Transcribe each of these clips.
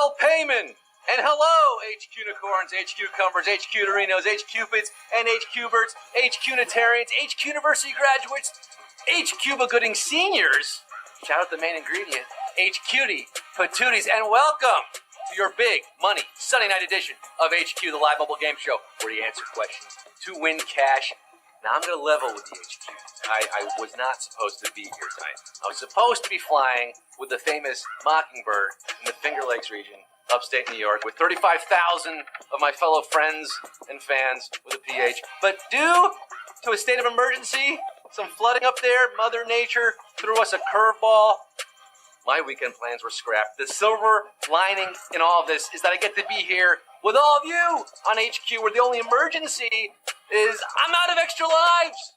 Neil Payman. And hello, HQ Unicorns, HQ Cumbers, HQ Dorinos, HQpids, and HQberts, HQ-nitarians, HQ University graduates, HQ-gooding seniors. Shout out the main ingredient, HQtie, patooties, and welcome to your big money Sunday night edition of HQ, the live mobile game show, where you answer questions to win cash. Now I'm going to level with the HQ. I was not supposed to be here tonight. I was supposed to be flying with the famous Mockingbird in the Finger Lakes region, upstate New York, with 35,000 of my fellow friends and fans with a PH. But due to a state of emergency, some flooding up there, Mother Nature threw us a curveball. My weekend plans were scrapped. The silver lining in all of this is that I get to be here with all of you on HQ, where the only emergency is I'm out of extra lives.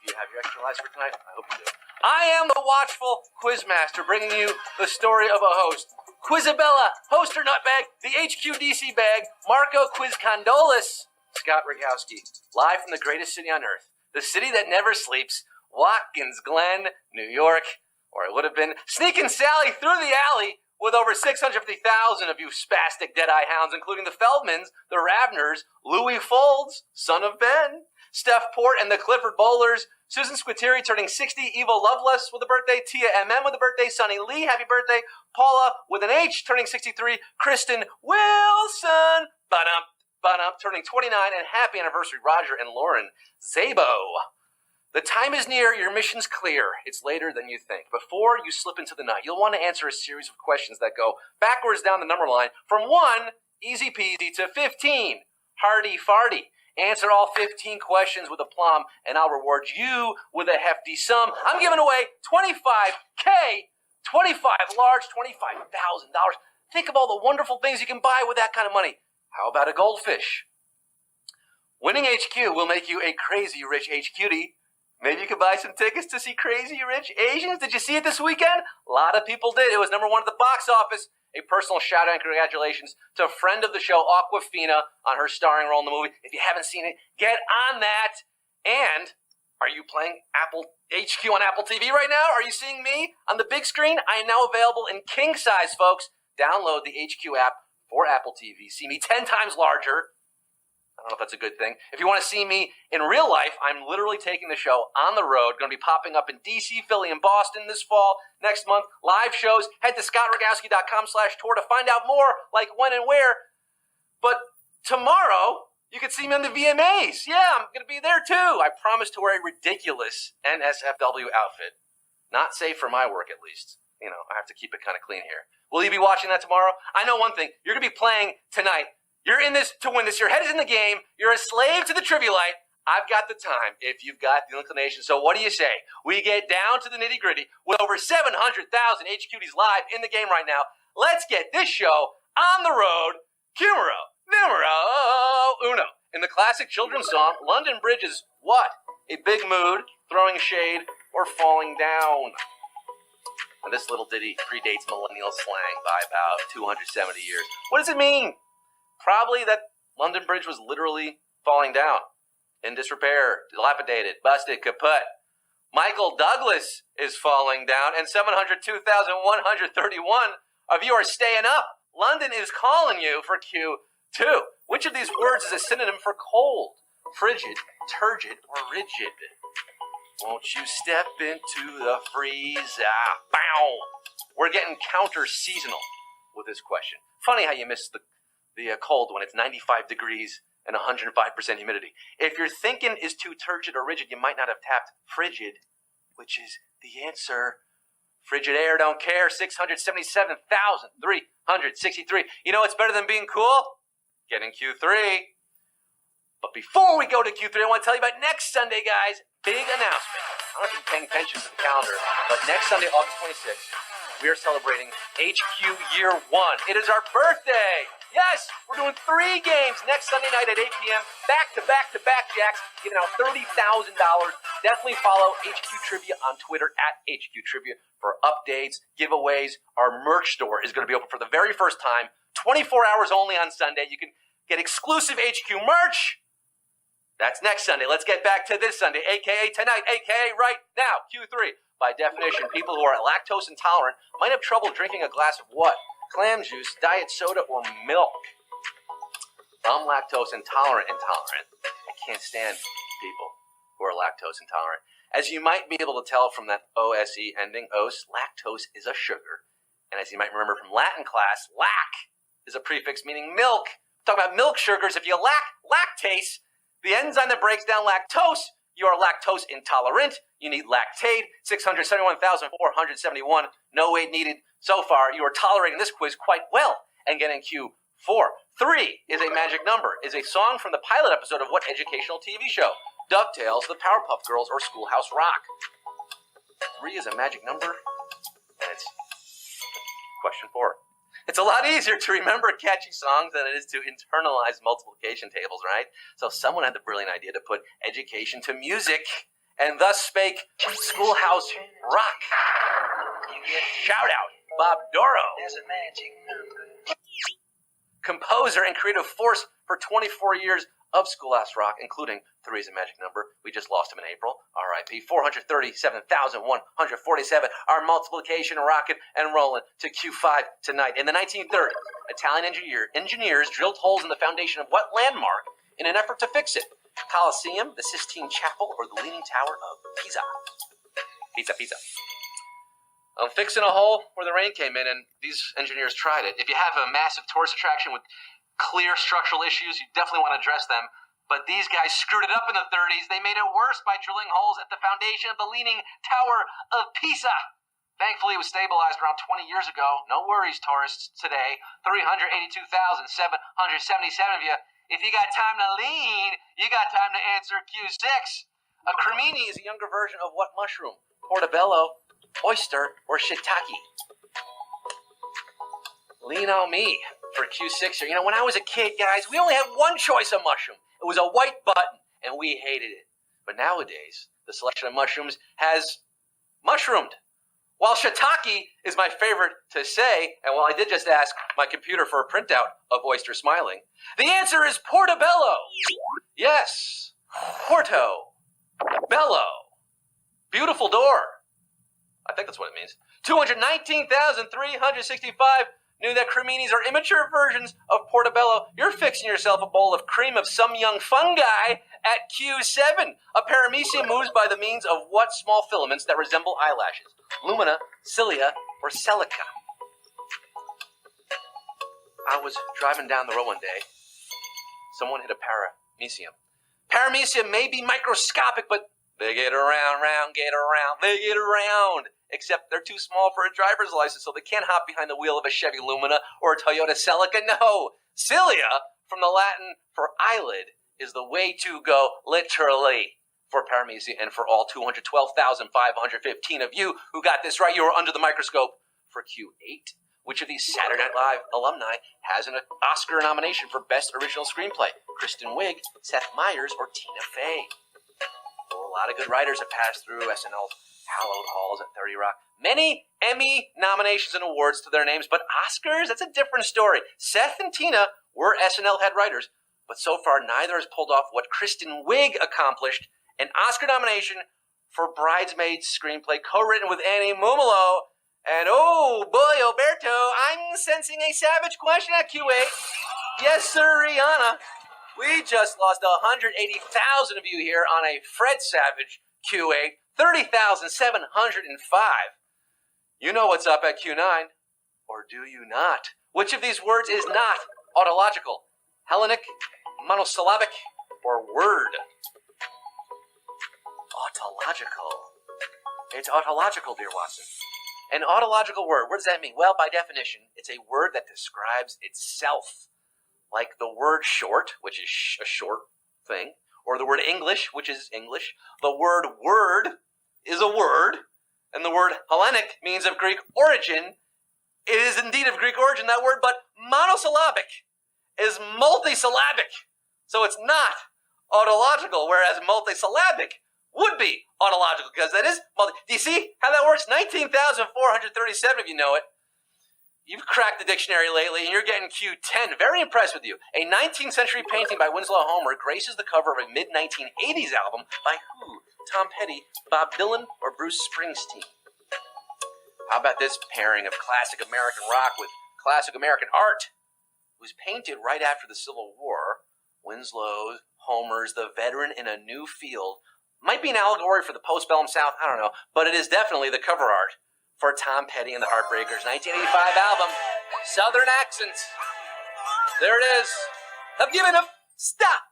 Do you have your extra lives for tonight? I hope you do. I am the watchful quizmaster, bringing you the story of a host. Quizabella, Hoster Nutbag, the HQ DC Bag, Marco Quizcondolis, Scott Rogowsky, live from the greatest city on earth, the city that never sleeps, Watkins Glen, New York, or it would have been Sneakin' Sally through the alley with over 650,000 of you spastic Deadeye hounds, including the Feldmans, the Ravners, Louis Folds, son of Ben, Steph Port and the Clifford Bowlers, Susan Squitieri turning 60, Evo Loveless with a birthday, Tia MM with a birthday, Sonny Lee, happy birthday, Paula with an H turning 63, Kristen Wilson, turning 29, and happy anniversary, Roger and Lauren Zabo. The time is near, your mission's clear. It's later than you think. Before you slip into the night, you'll want to answer a series of questions that go backwards down the number line from 1, easy peasy, to 15, hardy farty. Answer all 15 questions with aplomb, and I'll reward you with a hefty sum. I'm giving away $25K, 25 large, $25,000. Think of all the wonderful things you can buy with that kind of money. How about a goldfish? Winning HQ will make you a crazy rich HQtie. Maybe you could buy some tickets to see Crazy Rich Asians. Did you see it this weekend? A lot of people did. It was #1 at the box office. A personal shout out and congratulations to a friend of the show, Aquafina, on her starring role in the movie. If you haven't seen it, get on that. And are you playing HQ on Apple TV right now? Are you seeing me on the big screen? I am now available in king size, folks. Download the HQ app for Apple TV. See me 10 times larger. I don't know if that's a good thing. If you want to see me in real life, I'm literally taking the show on the road. Going to be popping up in DC, Philly, and Boston this fall. Next month, live shows. Head to scottrogowski.com/tour to find out more, like when and where. But tomorrow, you can see me on the VMAs. Yeah, I'm going to be there too. I promise to wear a ridiculous NSFW outfit. Not safe for my work, at least. You know, I have to keep it kind of clean here. Will you be watching that tomorrow? I know one thing. You're going to be playing tonight. You're in this to win this. Your head is in the game. You're a slave to the Trivialite. I've got the time if you've got the inclination. So what do you say? We get down to the nitty-gritty with over 700,000 HQties live in the game right now. Let's get this show on the road. Numero uno. In the classic children's song, London Bridge is what? A big mood, throwing shade, or falling down. Now, this little ditty predates millennial slang by about 270 years. What does it mean? Probably that London Bridge was literally falling down, in disrepair, dilapidated, busted, kaput. Michael Douglas is falling down, and 702,131 of you are staying up. London is calling you for Q2. Which of these words is a synonym for cold, frigid, turgid, or rigid? Won't you step into the freeze? Bow. We're getting counter-seasonal with this question. Funny how you miss the cold when it's 95 degrees and 105% humidity. If your thinking is too turgid or rigid, you might not have tapped frigid, which is the answer. Frigid air don't care, 677,363. You know what's better than being cool? Getting Q3. But before we go to Q3, I want to tell you about next Sunday, guys. Big announcement. I don't know if you're paying attention to the calendar, but next Sunday, August 26th, we are celebrating HQ Year 1. It is our birthday. Yes, we're doing 3 games next Sunday night at 8 p.m. Back-to-back jacks, giving out $30,000. Definitely follow HQ Trivia on Twitter at HQ Trivia for updates, giveaways. Our merch store is going to be open for the very first time, 24 hours only on Sunday. You can get exclusive HQ merch. That's next Sunday. Let's get back to this Sunday, a.k.a. tonight, a.k.a. right now, Q3. By definition, people who are lactose intolerant might have trouble drinking a glass of what? clam juice, diet soda, or milk. I'm lactose intolerant. I can't stand people who are lactose intolerant. As you might be able to tell from that OSE ending, os, lactose is a sugar. And as you might remember from Latin class, lac is a prefix meaning milk. Talking about milk sugars, if you lack lactase, the enzyme that breaks down lactose, you are lactose intolerant. You need lactate, 671,471. No weight needed. So far, you are tolerating this quiz quite well and getting Q4. 3 is a magic number, is a song from the pilot episode of what educational TV show? DuckTales, the Powerpuff Girls, or Schoolhouse Rock? 3 is a magic number, and it's question 4. It's a lot easier to remember catchy songs than it is to internalize multiplication tables, right? So someone had the brilliant idea to put education to music, and thus spake Schoolhouse Rock. Shout out, Bob Doro. There's a magic number. Composer and creative force for 24 years of Schoolhouse Rock, including 3 is a magic number. We just lost him in April. R.I.P. 437,147. Our multiplication rocket and rolling to Q5 tonight. In the 1930s, Italian engineers drilled holes in the foundation of what landmark in an effort to fix it? Colosseum, the Sistine Chapel, or the Leaning Tower of Pisa? Pisa. I'm fixing a hole where the rain came in, and these engineers tried it. If you have a massive tourist attraction with clear structural issues, you definitely want to address them. But these guys screwed it up in the 30s. They made it worse by drilling holes at the foundation of the Leaning Tower of Pisa. Thankfully, it was stabilized around 20 years ago. No worries, tourists, today. 382,777 of you. If you got time to lean, you got time to answer Q6. A cremini is a younger version of what mushroom? Portobello, oyster, or shiitake? Lean on me for Q6 here. You know, when I was a kid, guys, we only had one choice of mushroom. It was a white button, and we hated it. But nowadays, the selection of mushrooms has mushroomed. While shiitake is my favorite to say, and while I did just ask my computer for a printout of oyster smiling, the answer is portobello. Yes, Porto Bello. Beautiful door. I think that's what it means. 219,365 knew that creminis are immature versions of portobello. You're fixing yourself a bowl of cream of some young fungi at Q7. A paramecium moves by the means of what small filaments that resemble eyelashes? Lumina, cilia, or silica? I was driving down the road one day. Someone hit a paramecium. Paramecium may be microscopic, but they get around, they get around. Except they're too small for a driver's license, so they can't hop behind the wheel of a Chevy Lumina or a Toyota Celica. No, cilia, from the Latin for eyelid, is the way to go, literally, for paramecium. And for all 212,515 of you who got this right, you are under the microscope for Q8. Which of these Saturday Night Live alumni has an Oscar nomination for Best Original Screenplay? Kristen Wiig, Seth Meyers, or Tina Fey? Well, a lot of good writers have passed through SNL's hallowed halls at 30 Rock. Many Emmy nominations and awards to their names, but Oscars, that's a different story. Seth and Tina were SNL head writers, but so far neither has pulled off what Kristen Wiig accomplished, an Oscar nomination for Bridesmaids screenplay co-written with Annie Mumolo. And oh boy, Alberto, I'm sensing a savage question at Q8. Yes, sir, Rihanna. We just lost 180,000 of you here on a Fred Savage Q8. 30,705. You know what's up at Q9, or do you not? Which of these words is not autological? Hellenic, monosyllabic, or word? Autological. It's autological, dear Watson. An autological word, what does that mean? Well, by definition, it's a word that describes itself. Like the word short, which is a short thing, or the word English, which is English. The word word is a word, and the word Hellenic means of Greek origin. It is indeed of Greek origin, that word, but monosyllabic is multisyllabic. So it's not autological, whereas multisyllabic would be autological, because that is multi. Do you see how that works? 19,437 of you know it. You've cracked the dictionary lately, and you're getting Q10. Very impressed with you. A 19th century painting by Winslow Homer graces the cover of a mid-1980s album by who? Tom Petty, Bob Dylan, or Bruce Springsteen? How about this pairing of classic American rock with classic American art. It was painted right after the Civil War. Winslow's, Homer's, the veteran in a new field. Might be an allegory for the postbellum South, I don't know, but it is definitely the cover art for Tom Petty and the Heartbreakers' 1985 album, Southern Accents. There it is. Have given up. Stop.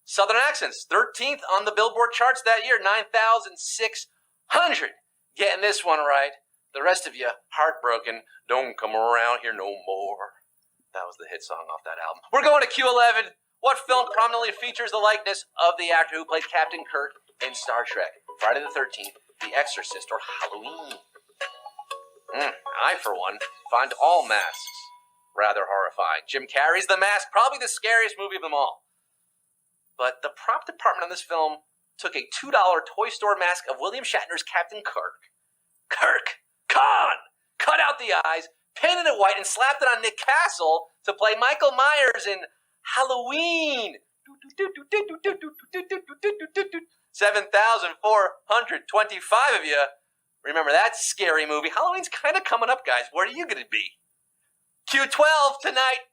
Southern Accents, 13th on the Billboard charts that year, 9,600. Getting this one right. The rest of you, heartbroken, don't come around here no more. That was the hit song off that album. We're going to Q11. What film prominently features the likeness of the actor who played Captain Kirk in Star Trek? Friday the 13th, The Exorcist, or Halloween? I, for one, find all masks rather horrifying. Jim Carrey's The Mask, probably the scariest movie of them all. But the prop department on this film took a $2 toy store mask of William Shatner's Captain Kirk. Cut out the eyes, painted it white, and slapped it on Nick Castle to play Michael Myers in Halloween. 7,425 of you remember that scary movie. Halloween's kind of coming up, guys. Where are you going to be? Q12 tonight.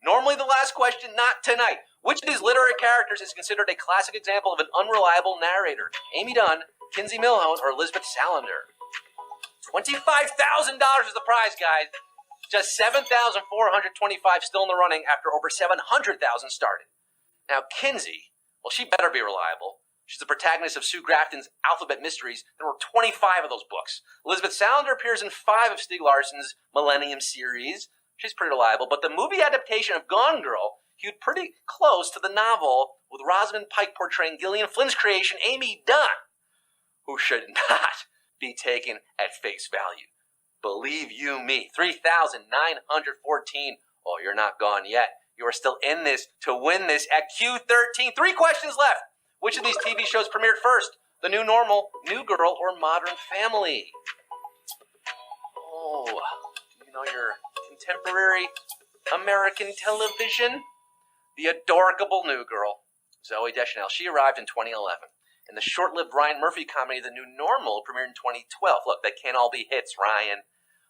Normally the last question, not tonight. Which of these literary characters is considered a classic example of an unreliable narrator? Amy Dunn, Kinsey Millhone, or Elizabeth Salander? $25,000 is the prize, guys. Just 7,425 still in the running after over 700,000 started. Now, Kinsey, well, she better be reliable. She's the protagonist of Sue Grafton's Alphabet Mysteries. There were 25 of those books. Elizabeth Salander appears in 5 of Stieg Larsson's Millennium series. She's pretty reliable. But the movie adaptation of Gone Girl hewed pretty close to the novel, with Rosamund Pike portraying Gillian Flynn's creation, Amy Dunn, who should not be taken at face value. Believe you me, 3,914. Oh, you're not gone yet. You are still in this to win this at Q13. 3 questions left. Which of these TV shows premiered first? The New Normal, New Girl, or Modern Family? Oh, you know your contemporary American television? The adorable New Girl, Zooey Deschanel. She arrived in 2011. And the short-lived Ryan Murphy comedy, The New Normal, premiered in 2012. Look, they can't all be hits, Ryan.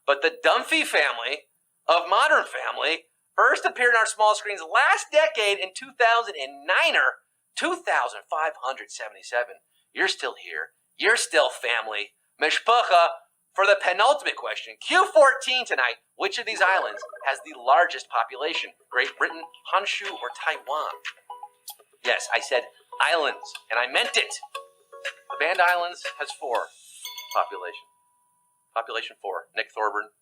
But the Dunphy family of Modern Family first appeared on our small screens last decade in 2009er, 2,577. You're still here. You're still family. Mishpucha. For the penultimate question, Q14 tonight, which of these islands has the largest population? Great Britain, Honshu, or Taiwan? Yes, I said islands, and I meant it. The Band Islands has 4 population. Population 4. Nick Thorburn,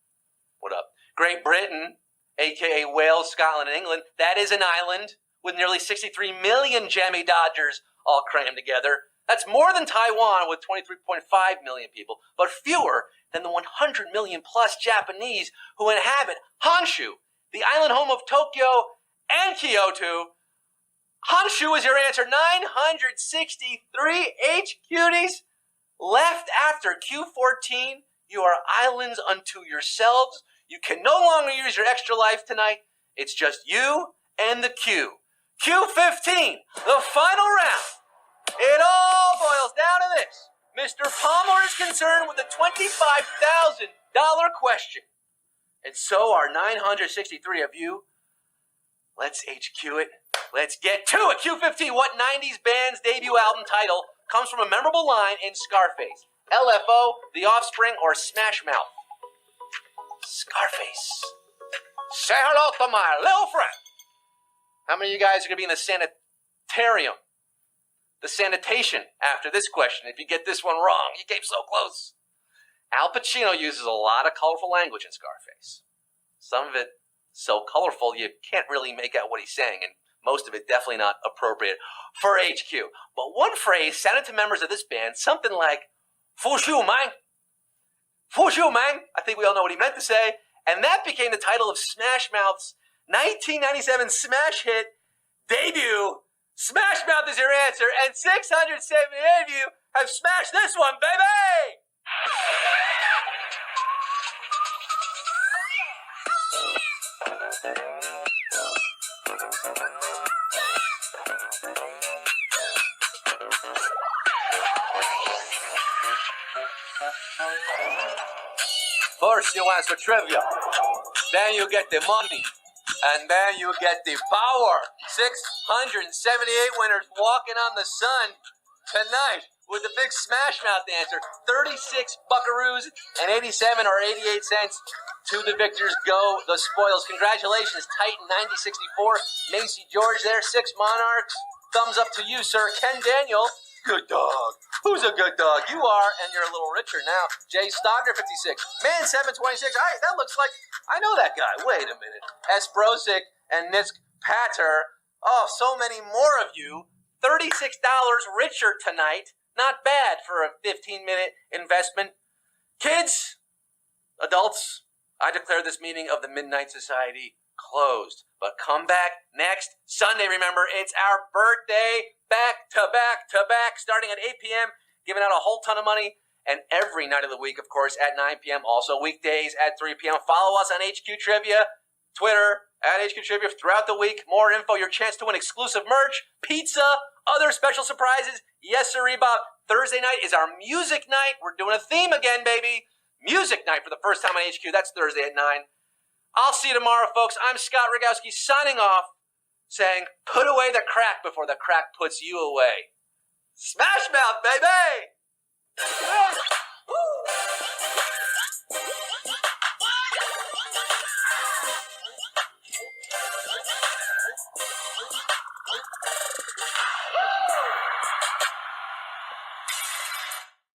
what up? Great Britain, a.k.a. Wales, Scotland, and England, that is an island with nearly 63 million jammy Dodgers all crammed together. That's more than Taiwan with 23.5 million people, but fewer than the 100 million plus Japanese who inhabit Honshu, the island home of Tokyo and Kyoto. Honshu is your answer. 963 HQties left after Q14. You are islands unto yourselves. You can no longer use your extra life tonight. It's just you and the Q. Q15, the final round. It all boils down to this. Mr. Palmer is concerned with the $25,000 question. And so are 963 of you. Let's HQ it. Let's get to it. Q15, what 90s band's debut album title comes from a memorable line in Scarface? LFO, The Offspring, or Smash Mouth? Scarface. Say hello to my little friend. How many of you guys are going to be in the sanitarium? The sanitation after this question. If you get this one wrong, you came so close. Al Pacino uses a lot of colorful language in Scarface. Some of it so colorful you can't really make out what he's saying, and most of it definitely not appropriate for HQ. But one phrase sounded to members of this band something like, "Fushu, man." Fushu, man. I think we all know what he meant to say. And that became the title of Smash Mouth's 1997 smash hit debut. Smash Mouth is your answer, and 678 of you have smashed this one, baby! First, you answer trivia. Then you get the money. And then you get the power. 678 winners walking on the sun tonight with the big Smash Mouth answer. 36 buckaroos and 87 or 88 cents. To the victors go the spoils. Congratulations, Titan 9064. Macy George there, 6 Monarchs. Thumbs up to you, sir. Ken Daniel, good dog. Who's a good dog? You are, and you're a little richer now. Jay Stogner, 56. Man, 726. All right, that looks like I know that guy. Wait a minute. Esprosic and Nisk Patter. Oh, so many more of you. $36 richer tonight. Not bad for a 15-minute investment. Kids, adults, I declare this meeting of the Midnight Society closed. But come back next Sunday. Remember, it's our birthday. Back to back to back, starting at 8 p.m., giving out a whole ton of money. And every night of the week, of course, at 9 p.m., also weekdays at 3 p.m. Follow us on HQ Trivia, Twitter, at HQ Trivia throughout the week. More info, your chance to win exclusive merch, pizza, other special surprises. Yes, sir, Bob. Thursday night is our music night. We're doing a theme again, baby. Music night for the first time on HQ. That's Thursday at 9. I'll see you tomorrow, folks. I'm Scott Rogowsky signing off, saying, put away the crack before the crack puts you away. Smash Mouth, baby!